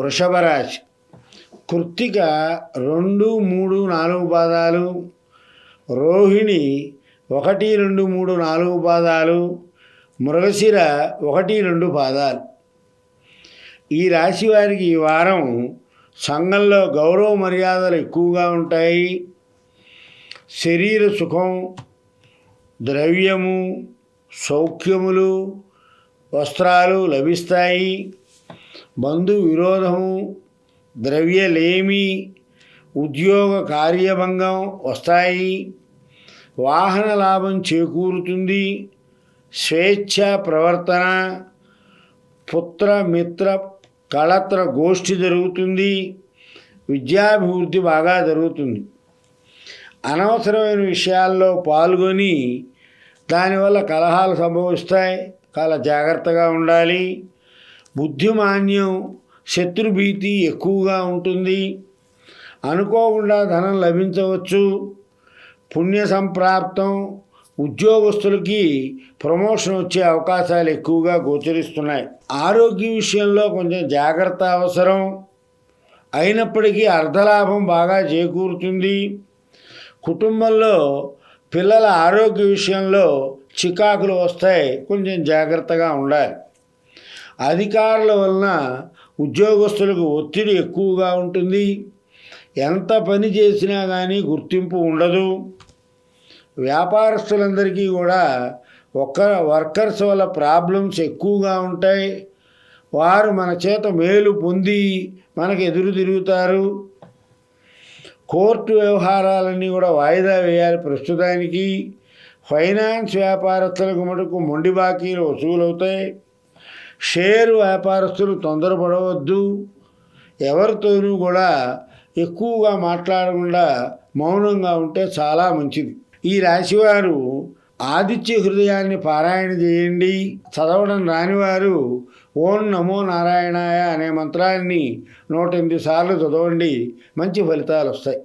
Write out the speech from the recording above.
వృషభ రాశి. కృత్తిక 2, 3, 4 పాదాలు, రోహిణి 1, 2, 3, 4 పాదాలు, మృగశిర 1, 2 పాదాలు. ఈ రాశి వారికి ఈ వారం సంఘంలో గౌరవ మర్యాదలు ఎక్కువగా ఉంటాయి. శరీర సుఖం, ద్రవ్యము, సౌఖ్యములు, వస్త్రాలు లభిస్తాయి. బంధు విరోధము, ద్రవ్యలేమి, ఉద్యోగ కార్యభంగం వస్తాయి. వాహన లాభం చేకూరుతుంది. స్వేచ్ఛ ప్రవర్తన, పుత్ర మిత్ర కళత్ర గోష్ఠి జరుగుతుంది. విద్యాభివృద్ధి బాగా జరుగుతుంది. అనవసరమైన విషయాల్లో పాల్గొని దానివల్ల కలహాలు సంభవిస్తాయి. చాలా జాగ్రత్తగా ఉండాలి. బుద్ధిమాన్యం, శత్రుభీతి ఎక్కువగా ఉంటుంది. అనుకోకుండా ధనం లభించవచ్చు. పుణ్య సంప్రాప్తం, ఉద్యోగస్తులకి ప్రమోషన్ వచ్చే అవకాశాలు ఎక్కువగా గోచరిస్తున్నాయి. ఆరోగ్య విషయంలో కొంచెం జాగ్రత్త అవసరం. అయినప్పటికీ అర్ధలాభం బాగా చేకూరుతుంది. కుటుంబంలో పిల్లల ఆరోగ్య విషయంలో చికాకులు వస్తాయి. కొంచెం జాగ్రత్తగా ఉండాలి. అధికారుల వలన ఉద్యోగస్తులకు ఒత్తిడి ఎక్కువగా ఉంటుంది. ఎంత పని చేసినా కానీ గుర్తింపు ఉండదు. వ్యాపారస్తులందరికీ కూడా వర్కర్స్ వల్ల ప్రాబ్లమ్స్ ఎక్కువగా ఉంటాయి. వారు మన చేత మేలు పొంది మనకు ఎదురు తిరుగుతారు. కోర్టు వ్యవహారాలన్నీ కూడా వాయిదా వేయాలి ప్రస్తుతానికి. ఫైనాన్స్ వ్యాపారస్తులకు మటుకు మొండి బాకీలు వసూలవుతాయి. షేరు వ్యాపారస్తులు తొందరపడవద్దు. ఎవరితోనూ కూడా ఎక్కువగా మాట్లాడకుండా మౌనంగా ఉంటే చాలా మంచిది. ఈ రాశివారు ఆదిత్య హృదయాన్ని పారాయణ చేయండి. చదవడం రానివారు ఓం నమో నారాయణాయ అనే మంత్రాన్ని 108 సార్లు చదవండి. మంచి ఫలితాలు వస్తాయి.